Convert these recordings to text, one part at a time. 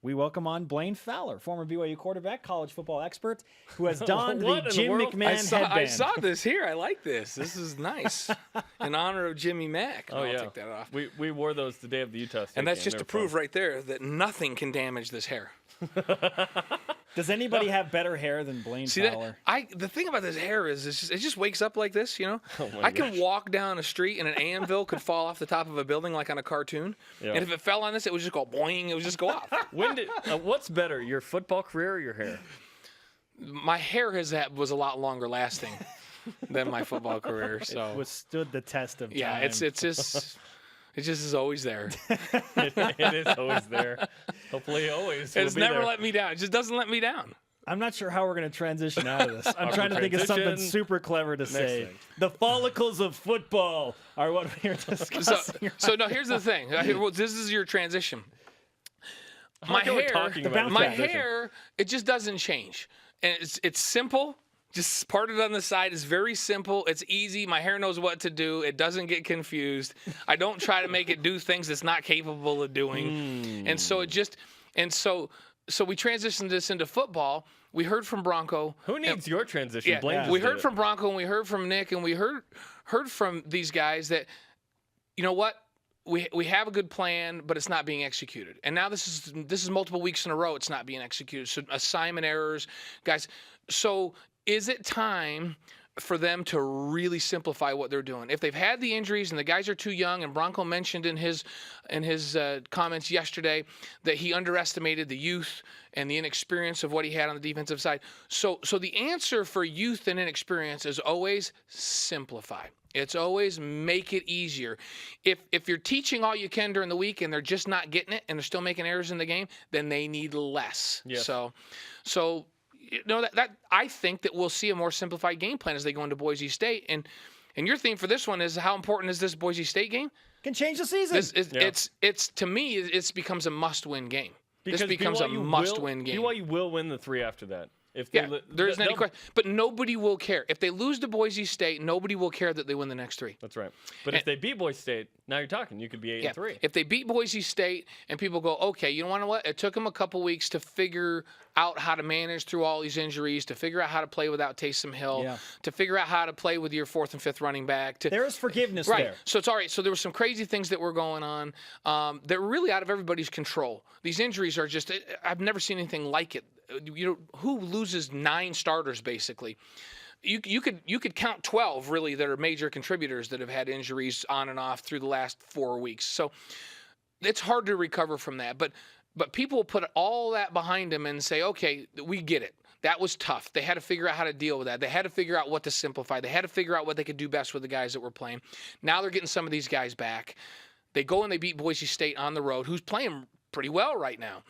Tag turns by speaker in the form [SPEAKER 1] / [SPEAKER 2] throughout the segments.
[SPEAKER 1] we welcome on Blaine Fowler, former BYU quarterback, college football expert, who has donned the Jim McMahon headband.
[SPEAKER 2] I saw this here. I like this. This is nice. In honor of Jimmy Mack.
[SPEAKER 3] Oh,
[SPEAKER 2] I'll
[SPEAKER 3] yeah.
[SPEAKER 2] take that off.
[SPEAKER 3] We wore those the day of the Utah State
[SPEAKER 2] And that's
[SPEAKER 3] game.
[SPEAKER 2] just
[SPEAKER 3] They
[SPEAKER 2] to
[SPEAKER 3] were
[SPEAKER 2] prove
[SPEAKER 3] fun.
[SPEAKER 2] right there that nothing can damage this hair.
[SPEAKER 1] Does anybody have better hair than Blaine Fowler?
[SPEAKER 2] The thing about this hair is it just wakes up like this, you know? I can walk down a street and an anvil could fall off the top of a building like on a cartoon.
[SPEAKER 3] Yeah.
[SPEAKER 2] And if it fell on this, it would just go boing. It would just go off.
[SPEAKER 3] What's better, your football career or your hair?
[SPEAKER 2] My hair was a lot longer lasting than my football career. So
[SPEAKER 1] It withstood the test of time.
[SPEAKER 2] yeah, it just is always there.
[SPEAKER 3] It is always there. Hopefully always.
[SPEAKER 2] It's never let me down. It just doesn't let me down.
[SPEAKER 1] I'm not sure how we're going to transition out of this. I'm trying to think of something
[SPEAKER 3] transition.
[SPEAKER 1] super clever to say.
[SPEAKER 3] thing.
[SPEAKER 1] The follicles of football are what we're discussing.
[SPEAKER 2] So no, here's the thing. This is your transition. My
[SPEAKER 3] we're
[SPEAKER 2] hair,
[SPEAKER 3] talking about
[SPEAKER 2] my
[SPEAKER 3] transition.
[SPEAKER 2] hair, it just doesn't change, and it's simple. Just parted on the side is very simple. It's easy. My hair knows what to do. It doesn't get confused. I don't try to make it do things it's not capable of doing. And so so we transitioned this into football. We heard from Bronco.
[SPEAKER 3] Who needs your transition?
[SPEAKER 2] Yeah,
[SPEAKER 3] Blaine just
[SPEAKER 2] we
[SPEAKER 3] did
[SPEAKER 2] heard
[SPEAKER 3] it.
[SPEAKER 2] from Bronco and we heard from Nick and we heard from these guys that, you know what, we have a good plan, but it's not being executed. And now this is multiple weeks in a row it's not being executed. So assignment errors, guys. So is it time for them to really simplify what they're doing? If they've had the injuries and the guys are too young, and Bronco mentioned in his comments yesterday that he underestimated the youth and the inexperience of what he had on the defensive side. So the answer for youth and inexperience is always simplify. It's always make it easier. If you're teaching all you can during the week and they're just not getting it and they're still making errors in the game, then they need less.
[SPEAKER 3] Yes.
[SPEAKER 2] So you know that I think that we'll see a more simplified game plan as they go into Boise State. And your theme for this one is how important is this Boise State game?
[SPEAKER 1] Can change the season.
[SPEAKER 2] It's to me it becomes a must-win game.
[SPEAKER 3] Because
[SPEAKER 2] this becomes a must-win game.
[SPEAKER 3] BYU will win the three after that. If
[SPEAKER 2] there isn't any question. But nobody will care. If they lose to Boise State, nobody will care that they win the next three.
[SPEAKER 3] That's right. But if they beat Boise State, now you're talking. You could be 8-3.
[SPEAKER 2] If they beat Boise State and people go, okay, you know what? It took them a couple weeks to figure out how to manage through all these injuries, to figure out how to play without Taysom Hill, to figure out how to play with your fourth and fifth running back.
[SPEAKER 1] There is forgiveness
[SPEAKER 2] right.
[SPEAKER 1] there.
[SPEAKER 2] So it's all right. So there were some crazy things that were going on that were really out of everybody's control. These injuries are just, I've never seen anything like it. You know, who loses 9 starters basically? You could count 12 really that are major contributors that have had injuries on and off through the last 4 weeks. So it's hard to recover from that. But people will put all that behind them and say, okay, we get it. That was tough. They had to figure out how to deal with that. They had to figure out what to simplify. They had to figure out what they could do best with the guys that were playing. Now they're getting some of these guys back. They go and they beat Boise State on the road, who's playing pretty well right now.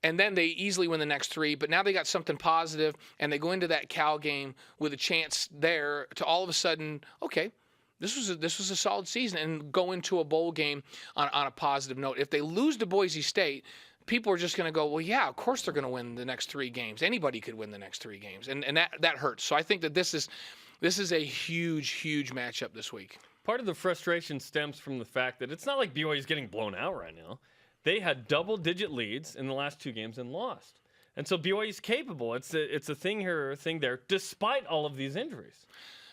[SPEAKER 2] And then they easily win the next 3. But now they got something positive, and they go into that Cal game with a chance there to all of a sudden, okay, this was a solid season, and go into a bowl game on a positive note. If they lose to Boise State, people are just going to go, well, yeah, of course they're going to win the next 3 games. Anybody could win the next 3 games, and that hurts. So I think that this is a huge matchup this week.
[SPEAKER 3] Part of the frustration stems from the fact that it's not like BYU is getting blown out right now. They had double-digit leads in the last 2 games and lost. And so BYU's capable. It's a thing here or a thing there, despite all of these injuries.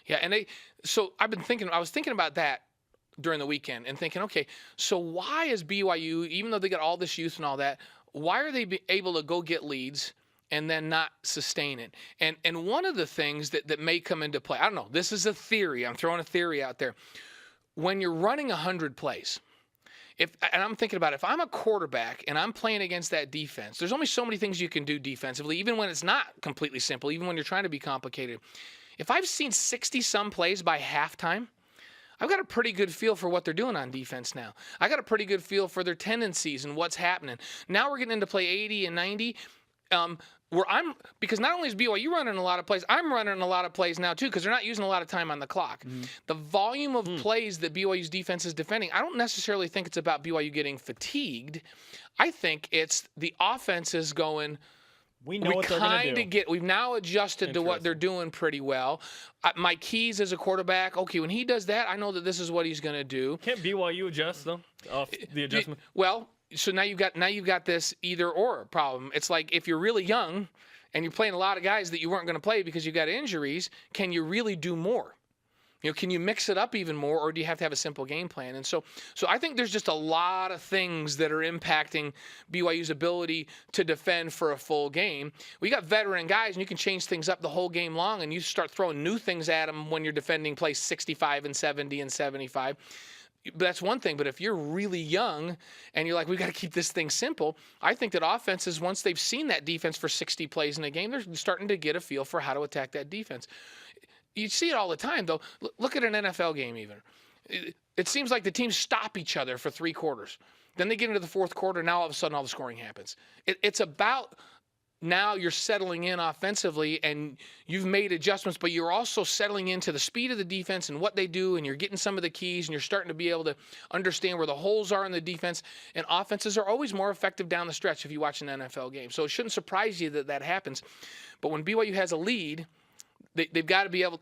[SPEAKER 2] Yeah, and I was thinking about that during the weekend and thinking, okay, so why is BYU, even though they got all this youth and all that, why are they able to go get leads and then not sustain it? And one of the things that may come into play, I don't know, this is a theory. I'm throwing a theory out there. When you're running 100 plays, and I'm thinking about if I'm a quarterback and I'm playing against that defense, there's only so many things you can do defensively, even when it's not completely simple, even when you're trying to be complicated. If I've seen 60-some plays by halftime, I've got a pretty good feel for what they're doing on defense now. I got a pretty good feel for their tendencies and what's happening. Now we're getting into play 80 and 90. Because not only is BYU running a lot of plays, I'm running a lot of plays now too, because they're not using a lot of time on the clock. The volume of plays that BYU's defense is defending, I don't necessarily think it's about BYU getting fatigued. I think it's the offense is going,
[SPEAKER 1] we know what they're going to do.
[SPEAKER 2] We've now adjusted to what they're doing pretty well. Mike Keys as a quarterback, okay, when he does that, I know that this is what he's going to do.
[SPEAKER 3] Can't BYU adjust, though, off the adjustment?
[SPEAKER 2] Well, so now you've got this either or problem. It's like if you're really young and you're playing a lot of guys that you weren't going to play because you got injuries, can you really do more? Can you mix it up even more, or do you have to have a simple game plan? And so I think there's just a lot of things that are impacting BYU's ability to defend for a full game. We got veteran guys, and you can change things up the whole game long, and you start throwing new things at them when you're defending plays 65 and 70 and 75. But that's one thing. But if you're really young and you're like, we've got to keep this thing simple, I think that offenses, once they've seen that defense for 60 plays in a game, they're starting to get a feel for how to attack that defense. You see it all the time, though. Look at an NFL game even. It seems like the teams stop each other for 3 quarters. Then they get into the fourth quarter, now all of a sudden all the scoring happens. It's about now you're settling in offensively and you've made adjustments, but you're also settling into the speed of the defense and what they do, and you're getting some of the keys, and you're starting to be able to understand where the holes are in the defense. And offenses are always more effective down the stretch if you watch an NFL game. So it shouldn't surprise you that happens. But when BYU has a lead, they've got to be able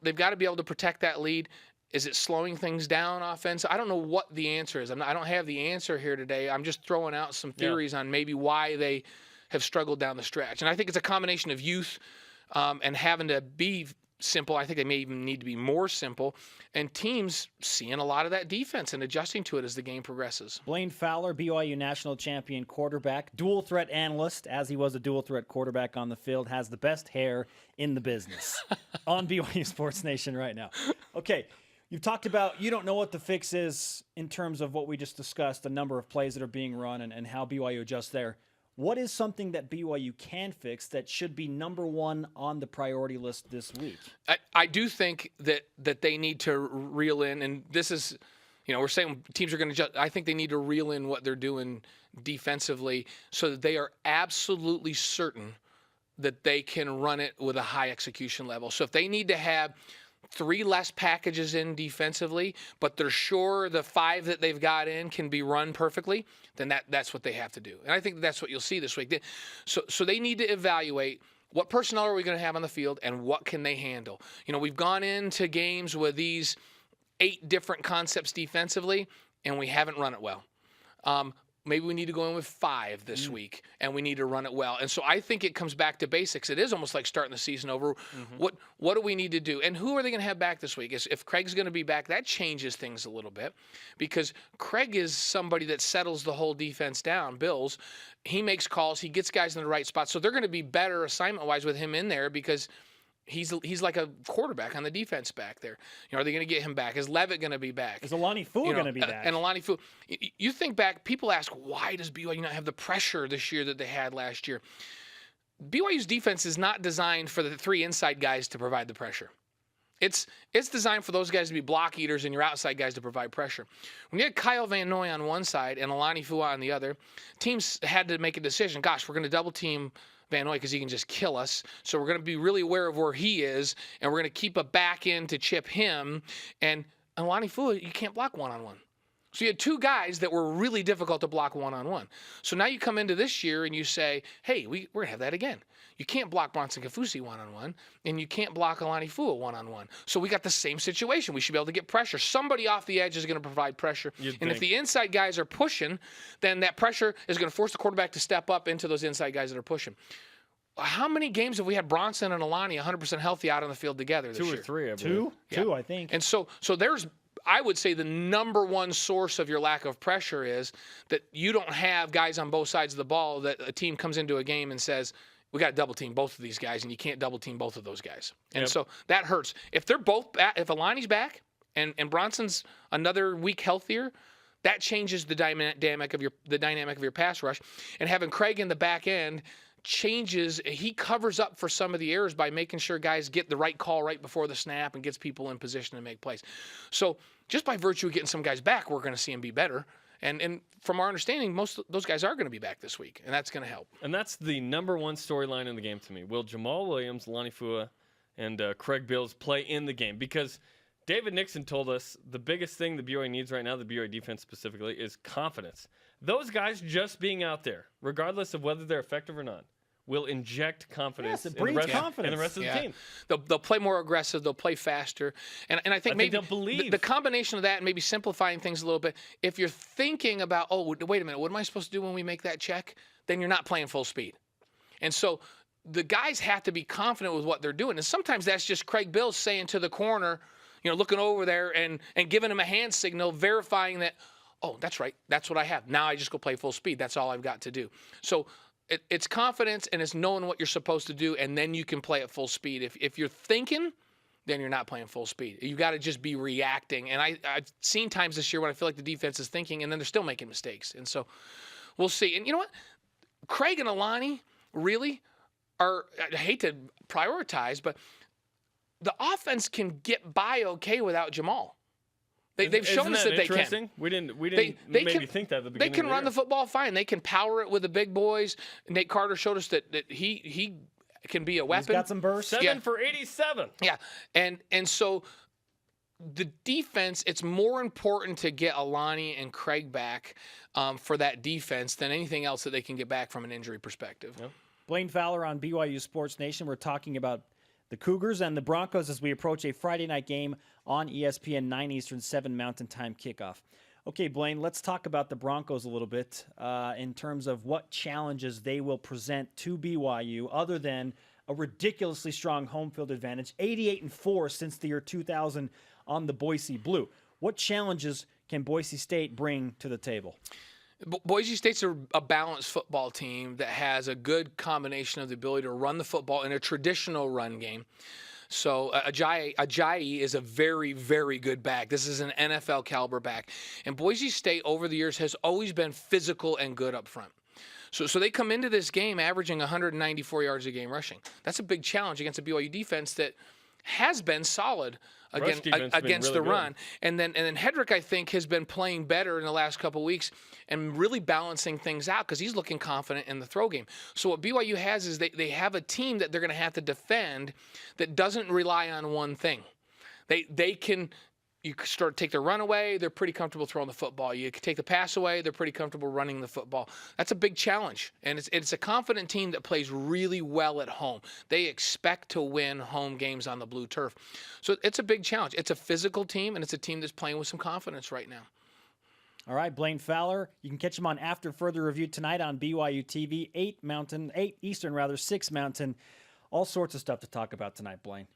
[SPEAKER 2] to protect that lead. Is it slowing things down offense? I don't know what the answer is. I don't have the answer here today. I'm just throwing out some theories on maybe why they have struggled down the stretch. And I think it's a combination of youth and having to be simple. I think they may even need to be more simple. And teams seeing a lot of that defense and adjusting to it as the game progresses.
[SPEAKER 1] Blaine Fowler, BYU national champion quarterback, dual threat analyst, as he was a dual threat quarterback on the field, has the best hair in the business on BYU Sports Nation right now. Okay, you've talked about you don't know what the fix is in terms of what we just discussed, the number of plays that are being run and how BYU adjusts there. What is something that BYU can fix that should be number one on the priority list this week?
[SPEAKER 2] I do think that they need to reel in, and this is, we're saying teams are going to adjust. I think they need to reel in what they're doing defensively so that they are absolutely certain that they can run it with a high execution level. So if they need to have 3 less packages in defensively, but they're sure the 5 that they've got in can be run perfectly, then that's what they have to do. And I think that's what you'll see this week. So they need to evaluate what personnel are we going to have on the field and what can they handle. We've gone into games with these 8 different concepts defensively, and we haven't run it well. Maybe we need to go in with 5 this week, and we need to run it well. And so I think it comes back to basics. It is almost like starting the season over. Mm-hmm. What do we need to do? And who are they going to have back this week? If Craig's going to be back, that changes things a little bit because Craig is somebody that settles the whole defense down. Bills, he makes calls. He gets guys in the right spot. So they're going to be better assignment-wise with him in there because he's like a quarterback on the defense back there. Are they going to get him back? Is Levitt going to be back?
[SPEAKER 1] Is Alani Fua going to be back?
[SPEAKER 2] And Alani Fua. You think back, people ask, why does BYU not have the pressure this year that they had last year? BYU's defense is not designed for the 3 inside guys to provide the pressure. It's designed for those guys to be block eaters and your outside guys to provide pressure. When you had Kyle Van Noy on one side and Alani Fua on the other, teams had to make a decision. Gosh, we're going to double team Van Noy because he can just kill us. So we're going to be really aware of where he is, and we're going to keep a back end to chip him. And Alani Fua, you can't block one-on-one. So you had 2 guys that were really difficult to block one-on-one. So now you come into this year and you say, hey, we're going to have that again. You can't block Bronson Kafusi one-on-one, and you can't block Alani Fua one-on-one. So we got the same situation. We should be able to get pressure. Somebody off the edge is going to provide pressure. If the inside guys are pushing, then that pressure is going to force the quarterback to step up into those inside guys that are pushing. How many games have we had Bronson and Alani 100% healthy out on the field together this year?
[SPEAKER 3] 2 or 3, I believe.
[SPEAKER 1] Two, I think.
[SPEAKER 2] And so there's, I would say the number one source of your lack of pressure is that you don't have guys on both sides of the ball that a team comes into a game and says, we got to double team both of these guys, and you can't double team both of those guys. And so that hurts. If they're both back, if Alani's back and Bronson's another week healthier, that changes the dynamic of your pass rush. And having Craig in the back end changes, he covers up for some of the errors by making sure guys get the right call right before the snap and gets people in position to make plays. So just by virtue of getting some guys back, we're going to see them be better. And from our understanding, most of those guys are going to be back this week, and that's going to help.
[SPEAKER 3] And that's the number one storyline in the game to me. Will Jamal Williams, Alani Fua, and Craig Bills play in the game? Because David Nixon told us the biggest thing the BYU needs right now, the BYU defense specifically, is confidence. Those guys just being out there, regardless of whether they're effective or not, will inject confidence
[SPEAKER 1] Yes, it
[SPEAKER 3] in the
[SPEAKER 1] breeds
[SPEAKER 3] rest,
[SPEAKER 1] confidence.
[SPEAKER 3] in the rest of the
[SPEAKER 2] Yeah.
[SPEAKER 3] team.
[SPEAKER 2] They'll play more aggressive. They'll play faster. And I think maybe
[SPEAKER 3] they'll believe.
[SPEAKER 2] the combination of that and maybe simplifying things a little bit. If you're thinking about, oh, wait a minute, what am I supposed to do when we make that check? Then you're not playing full speed. And so the guys have to be confident with what they're doing. And sometimes that's just Craig Bills saying to the corner, looking over there and giving him a hand signal, verifying that, oh, that's right. That's what I have. Now I just go play full speed. That's all I've got to do. So it's confidence and it's knowing what you're supposed to do, and then you can play at full speed. If you're thinking, then you're not playing full speed. You got to just be reacting. And I've seen times this year when I feel like the defense is thinking, and then they're still making mistakes. And so we'll see. And you know what? Craig and Alani really are, I hate to prioritize, but the offense can get by okay without Jamal. They've shown us that they can.
[SPEAKER 3] We didn't
[SPEAKER 2] They
[SPEAKER 3] maybe
[SPEAKER 2] can,
[SPEAKER 3] think that at the
[SPEAKER 2] they
[SPEAKER 3] beginning
[SPEAKER 2] can
[SPEAKER 3] of the
[SPEAKER 2] run
[SPEAKER 3] year.
[SPEAKER 2] the football fine. They can power it with the big boys. Nate Carter showed us that he can be a weapon.
[SPEAKER 1] He's got some burst.
[SPEAKER 3] 7 for 87.
[SPEAKER 2] Yeah, and so the defense, it's more important to get Alani and Craig back for that defense than anything else that they can get back from an injury perspective.
[SPEAKER 3] Yep.
[SPEAKER 1] Blaine Fowler on BYU Sports Nation. We're talking about the Cougars and the Broncos as we approach a Friday night game on ESPN, 9 Eastern, 7 Mountain Time kickoff. Okay, Blaine, let's talk about the Broncos a little bit in terms of what challenges they will present to BYU other than a ridiculously strong home field advantage, 88-4 since the year 2000 on the Boise Blue. What challenges can Boise State bring to the table?
[SPEAKER 2] Boise State's a balanced football team that has a good combination of the ability to run the football in a traditional run game. So Ajayi is a very, very good back. This is an NFL caliber back. And Boise State over the years has always been physical and good up front. So they come into this game averaging 194 yards a game rushing. That's a big challenge against a BYU defense that has been solid against the run. And then Hedrick, I think, has been playing better in the last couple of weeks and really balancing things out because he's looking confident in the throw game. So what BYU has is they have a team that they're going to have to defend that doesn't rely on one thing. They can you take the run away, they're pretty comfortable throwing the football. You take the pass away, they're pretty comfortable running the football. That's a big challenge, and it's a confident team that plays really well at home. They expect to win home games on the blue turf. So it's a big challenge. It's a physical team, and it's a team that's playing with some confidence right now.
[SPEAKER 1] All right, Blaine Fowler. You can catch him on After Further Review tonight on BYU TV, 8 Eastern, 6 Mountain. All sorts of stuff to talk about tonight, Blaine.